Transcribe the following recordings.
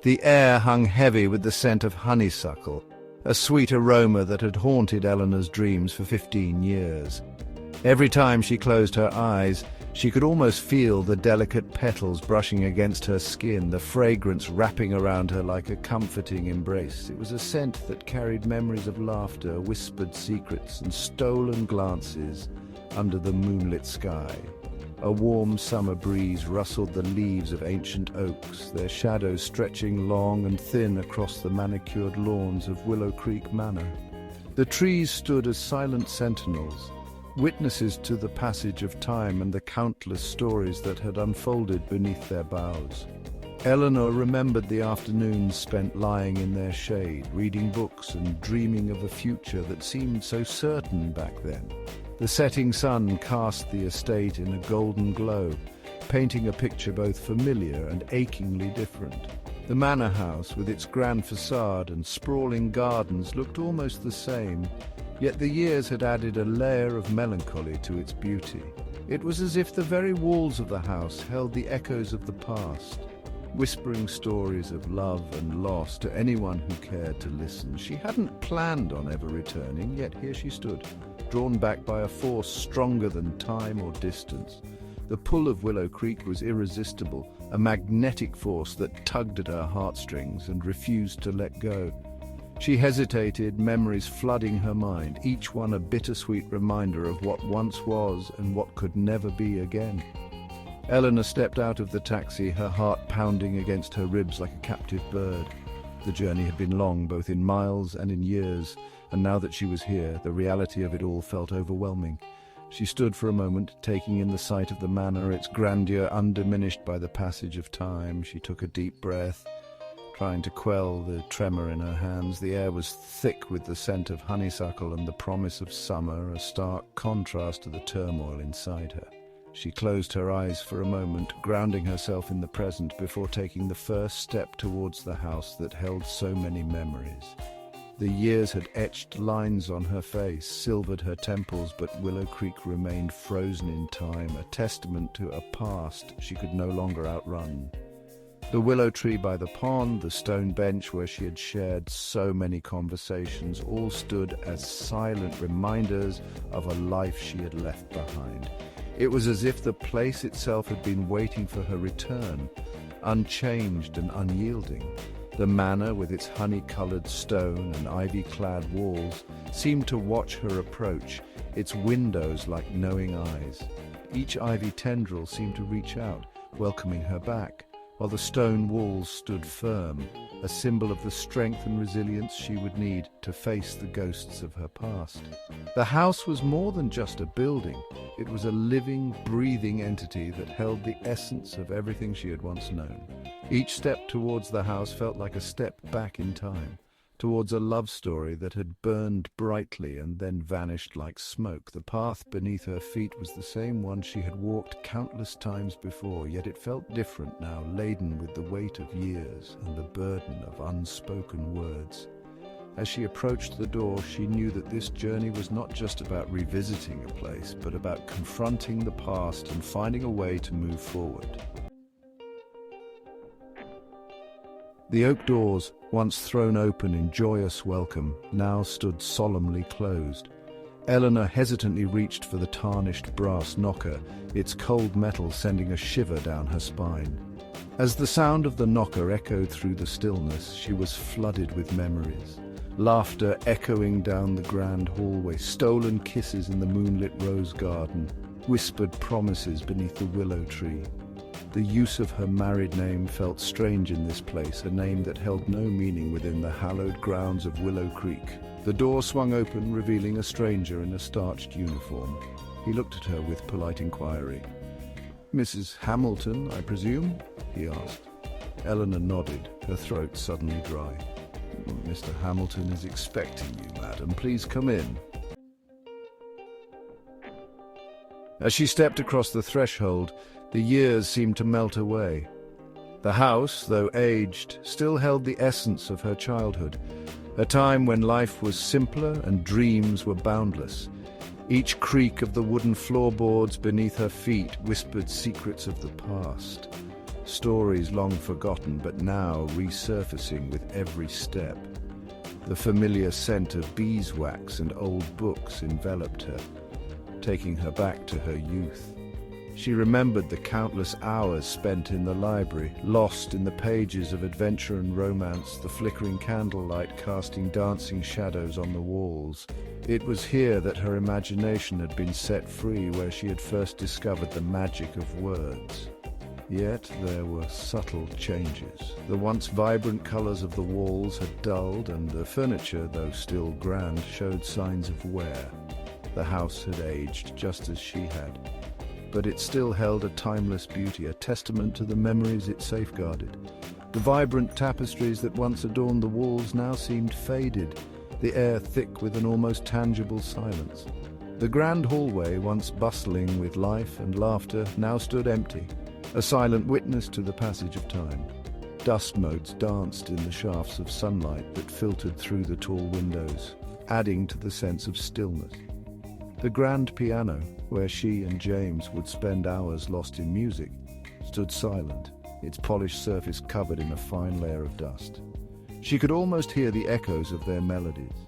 The air hung heavy with the scent of honeysuckle, a sweet aroma that had haunted Eleanor's dreams for 15 years. Every time she closed her eyes, she could almost feel the delicate petals brushing against her skin, the fragrance wrapping around her like a comforting embrace. It was a scent that carried memories of laughter, whispered secrets, and stolen glances under the moonlit sky. A warm summer breeze rustled the leaves of ancient oaks, their shadows stretching long and thin across the manicured lawns of Willow Creek Manor. The trees stood as silent sentinels, witnesses to the passage of time and the countless stories that had unfolded beneath their boughs. Eleanor remembered the afternoons spent lying in their shade, reading books and dreaming of a future that seemed so certain back then. The setting sun cast the estate in a golden glow, painting a picture both familiar and achingly different. The manor house, with its grand facade and sprawling gardens, looked almost the same, yet the years had added a layer of melancholy to its beauty. It was as if the very walls of the house held the echoes of the past, whispering stories of love and loss to anyone who cared to listen. She hadn't planned on ever returning, yet here she stood, drawn back by a force stronger than time or distance. The pull of Willow Creek was irresistible, a magnetic force that tugged at her heartstrings and refused to let go. She hesitated, memories flooding her mind, each one a bittersweet reminder of what once was and what could never be again. Eleanor stepped out of the taxi, her heart pounding against her ribs like a captive bird. The journey had been long, both in miles and in years, and now that she was here, the reality of it all felt overwhelming. She stood for a moment, taking in the sight of the manor, its grandeur undiminished by the passage of time. She took a deep breath, trying to quell the tremor in her hands. The air was thick with the scent of honeysuckle and the promise of summer, a stark contrast to the turmoil inside her. She closed her eyes for a moment, grounding herself in the present before taking the first step towards the house that held so many memories. The years had etched lines on her face, silvered her temples, but Willow Creek remained frozen in time, a testament to a past she could no longer outrun. The willow tree by the pond, the stone bench where she had shared so many conversations, all stood as silent reminders of a life she had left behind. It was as if the place itself had been waiting for her return, unchanged and unyielding. The manor, with its honey-colored stone and ivy-clad walls, seemed to watch her approach, its windows like knowing eyes. Each ivy tendril seemed to reach out, welcoming her back, while the stone walls stood firm, a symbol of the strength and resilience she would need to face the ghosts of her past. The house was more than just a building. It was a living, breathing entity that held the essence of everything she had once known. Each step towards the house felt like a step back in time, towards a love story that had burned brightly and then vanished like smoke. The path beneath her feet was the same one she had walked countless times before, yet it felt different now, laden with the weight of years and the burden of unspoken words. As she approached the door, she knew that this journey was not just about revisiting a place, but about confronting the past and finding a way to move forward. The oak doors, once thrown open in joyous welcome, now stood solemnly closed. Eleanor hesitantly reached for the tarnished brass knocker, its cold metal sending a shiver down her spine. As the sound of the knocker echoed through the stillness, she was flooded with memories. Laughter echoing down the grand hallway, stolen kisses in the moonlit rose garden, whispered promises beneath the willow tree. The use of her married name felt strange in this place, a name that held no meaning within the hallowed grounds of Willow Creek. The door swung open, revealing a stranger in a starched uniform. He looked at her with polite inquiry. "Mrs. Hamilton, I presume?" he asked. Eleanor nodded, her throat suddenly dry. "Mr. Hamilton is expecting you, madam. Please come in." As she stepped across the threshold, the years seemed to melt away. The house, though aged, still held the essence of her childhood, a time when life was simpler and dreams were boundless. Each creak of the wooden floorboards beneath her feet whispered secrets of the past. stories long forgotten but now resurfacing with every step. The familiar scent of beeswax and old books enveloped her, taking her back to her youth. She remembered the countless hours spent in the library, lost in the pages of adventure and romance, the flickering candlelight casting dancing shadows on the walls. It was here that her imagination had been set free, where she had first discovered the magic of words. Yet there were subtle changes. The once vibrant colours of the walls had dulled, and the furniture, though still grand, showed signs of wear. The house had aged just as she had, but it still held a timeless beauty, a testament to the memories it safeguarded. The vibrant tapestries that once adorned the walls now seemed faded, the air thick with an almost tangible silence. The grand hallway, once bustling with life and laughter, now stood empty, a silent witness to the passage of time. Dust motes danced in the shafts of sunlight that filtered through the tall windows, adding to the sense of stillness. The grand piano, where she and James would spend hours lost in music, stood silent, its polished surface covered in a fine layer of dust. She could almost hear the echoes of their melodies,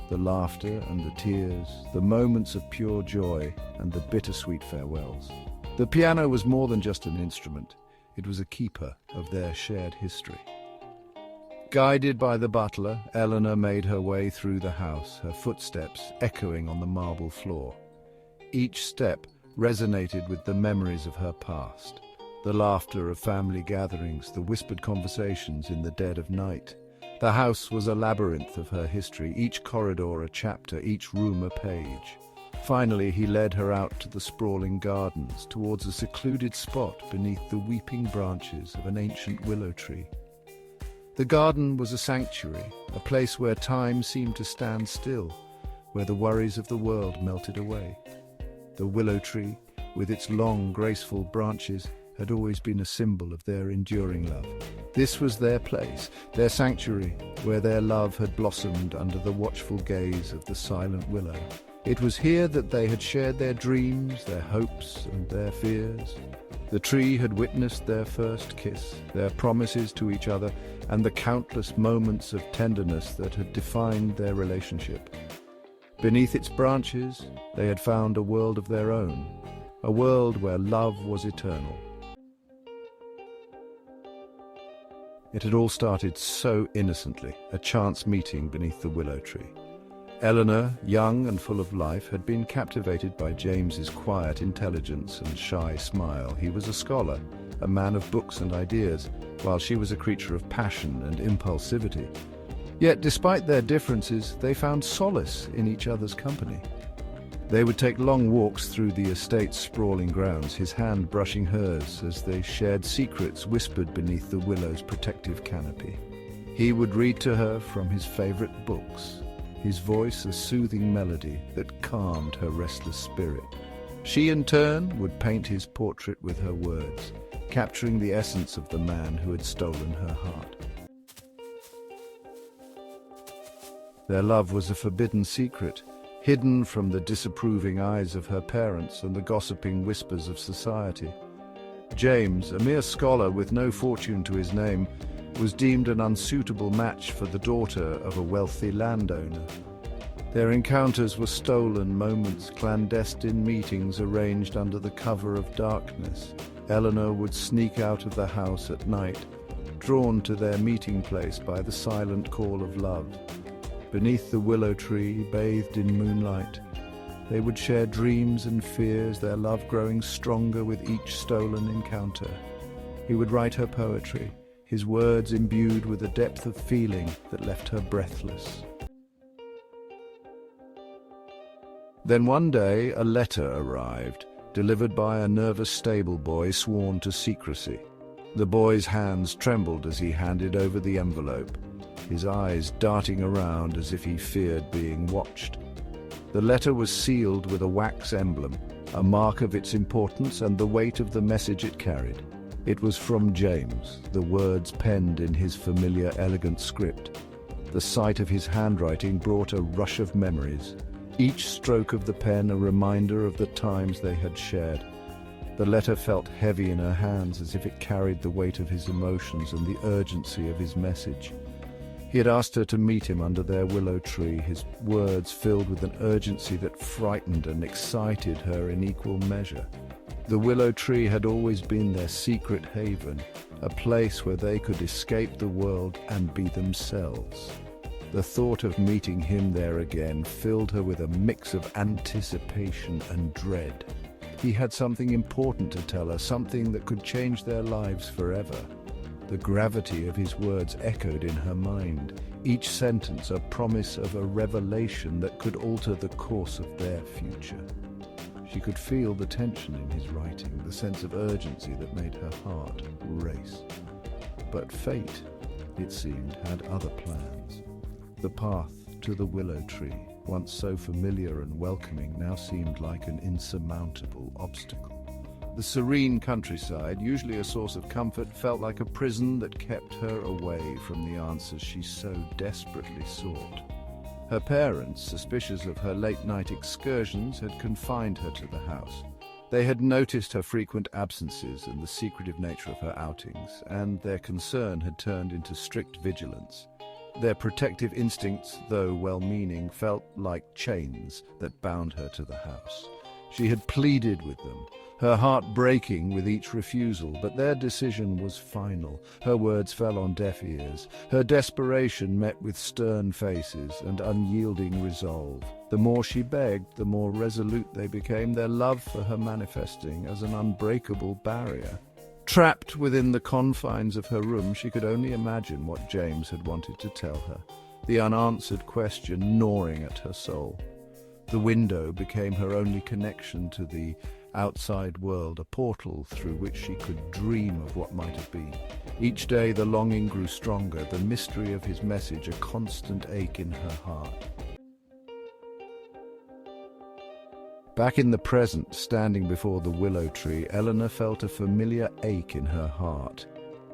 the laughter and the tears, the moments of pure joy and the bittersweet farewells. The piano was more than just an instrument. It was a keeper of their shared history. Guided by the butler, Eleanor made her way through the house, her footsteps echoing on the marble floor. Each step resonated with the memories of her past, the laughter of family gatherings, the whispered conversations in the dead of night. The house was a labyrinth of her history, each corridor a chapter, each room a page. Finally, he led her out to the sprawling gardens, towards a secluded spot beneath the weeping branches of an ancient willow tree. The garden was a sanctuary, a place where time seemed to stand still, where the worries of the world melted away. The willow tree, with its long, graceful branches, had always been a symbol of their enduring love. This was their place, their sanctuary, where their love had blossomed under the watchful gaze of the silent willow. It was here that they had shared their dreams, their hopes, and their fears. The tree had witnessed their first kiss, their promises to each other, and the countless moments of tenderness that had defined their relationship. Beneath its branches, they had found a world of their own, a world where love was eternal. It had all started so innocently, a chance meeting beneath the willow tree. Eleanor, young and full of life, had been captivated by James's quiet intelligence and shy smile. He was a scholar, a man of books and ideas, while she was a creature of passion and impulsivity. Yet, despite their differences, they found solace in each other's company. They would take long walks through the estate's sprawling grounds, his hand brushing hers as they shared secrets whispered beneath the willow's protective canopy. He would read to her from his favorite books, his voice a soothing melody that calmed her restless spirit. She, in turn, would paint his portrait with her words, capturing the essence of the man who had stolen her heart. Their love was a forbidden secret, hidden from the disapproving eyes of her parents and the gossiping whispers of society. James, a mere scholar with no fortune to his name, was deemed an unsuitable match for the daughter of a wealthy landowner. Their encounters were stolen moments, clandestine meetings arranged under the cover of darkness. Eleanor would sneak out of the house at night, drawn to their meeting place by the silent call of love. Beneath the willow tree, bathed in moonlight, they would share dreams and fears, their love growing stronger with each stolen encounter. He would write her poetry, his words imbued with a depth of feeling that left her breathless. Then one day a letter arrived, delivered by a nervous stable boy sworn to secrecy. The boy's hands trembled as he handed over the envelope, his eyes darting around as if he feared being watched. The letter was sealed with a wax emblem, a mark of its importance and the weight of the message it carried. It was from James, the words penned in his familiar, elegant script. The sight of his handwriting brought a rush of memories, each stroke of the pen a reminder of the times they had shared. The letter felt heavy in her hands, as if it carried the weight of his emotions and the urgency of his message. He had asked her to meet him under their willow tree, his words filled with an urgency that frightened and excited her in equal measure. The willow tree had always been their secret haven, a place where they could escape the world and be themselves. The thought of meeting him there again filled her with a mix of anticipation and dread. He had something important to tell her, something that could change their lives forever. The gravity of his words echoed in her mind, each sentence a promise of a revelation that could alter the course of their future. She could feel the tension in his writing, the sense of urgency that made her heart race. But fate, it seemed, had other plans. The path to the willow tree, once so familiar and welcoming, now seemed like an insurmountable obstacle. The serene countryside, usually a source of comfort, felt like a prison that kept her away from the answers she so desperately sought. Her parents, suspicious of her late-night excursions, had confined her to the house. They had noticed her frequent absences and the secretive nature of her outings, and their concern had turned into strict vigilance. Their protective instincts, though well-meaning, felt like chains that bound her to the house. She had pleaded with them, her heart breaking with each refusal, but their decision was final. Her words fell on deaf ears. Her desperation met with stern faces and unyielding resolve. The more she begged, the more resolute they became, their love for her manifesting as an unbreakable barrier. Trapped within the confines of her room, she could only imagine what James had wanted to tell her, the unanswered question gnawing at her soul. The window became her only connection to the outside world, a portal through which she could dream of what might have been. Each day the longing grew stronger, the mystery of his message a constant ache in her heart. Back in the present, standing before the willow tree, Eleanor felt a familiar ache in her heart.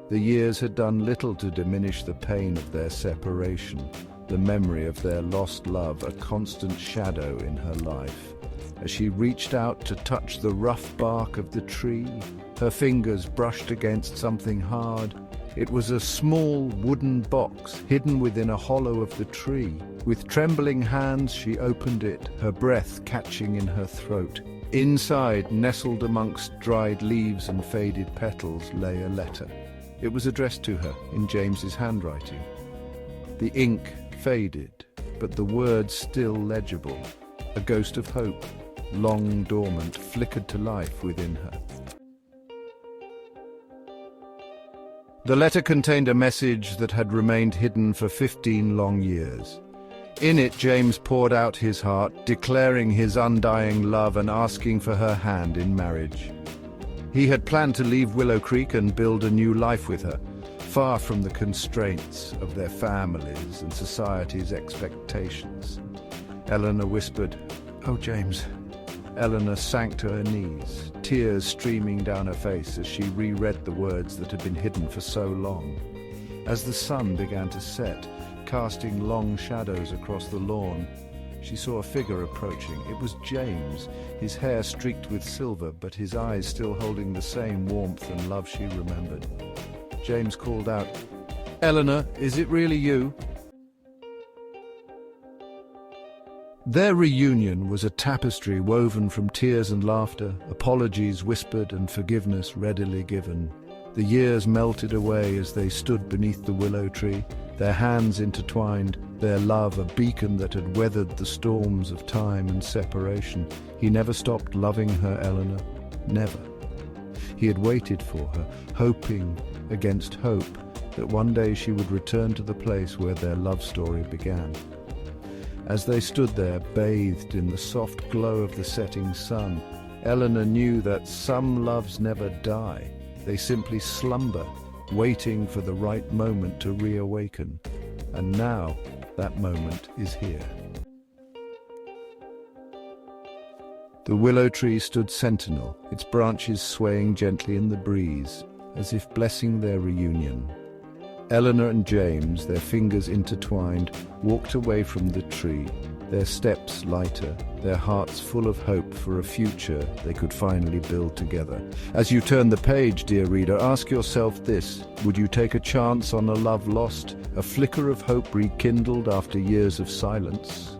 The years had done little to diminish the pain of their separation, the memory of their lost love a constant shadow in her life. As she reached out to touch the rough bark of the tree, her fingers brushed against something hard. It was a small wooden box hidden within a hollow of the tree. With trembling hands she opened it, her breath catching in her throat. Inside, nestled amongst dried leaves and faded petals, lay a letter. It was addressed to her in James's handwriting. The ink faded, but the words still legible. A ghost of hope, long dormant, flickered to life within her. The letter contained a message that had remained hidden for 15 long years. In it, James poured out his heart, declaring his undying love and asking for her hand in marriage. He had planned to leave Willow Creek and build a new life with her, far from the constraints of their families and society's expectations. Eleanor whispered, "Oh, James." Eleanor sank to her knees, tears streaming down her face as she reread the words that had been hidden for so long. As the sun began to set, casting long shadows across the lawn, she saw a figure approaching. It was James, his hair streaked with silver, but his eyes still holding the same warmth and love she remembered. James called out, "Eleanor, is it really you?" Their reunion was a tapestry woven from tears and laughter, apologies whispered and forgiveness readily given. The years melted away as they stood beneath the willow tree, their hands intertwined, their love a beacon that had weathered the storms of time and separation. He never stopped loving her, Eleanor, never. He had waited for her, hoping against hope that one day she would return to the place where their love story began. As they stood there, bathed in the soft glow of the setting sun, Eleanor knew that some loves never die. They simply slumber, waiting for the right moment to reawaken. And now, that moment is here. The willow tree stood sentinel, its branches swaying gently in the breeze, as if blessing their reunion. Eleanor and James, their fingers intertwined, walked away from the tree, their steps lighter, their hearts full of hope for a future they could finally build together. As you turn the page, dear reader, ask yourself this: would you take a chance on a love lost, a flicker of hope rekindled after years of silence?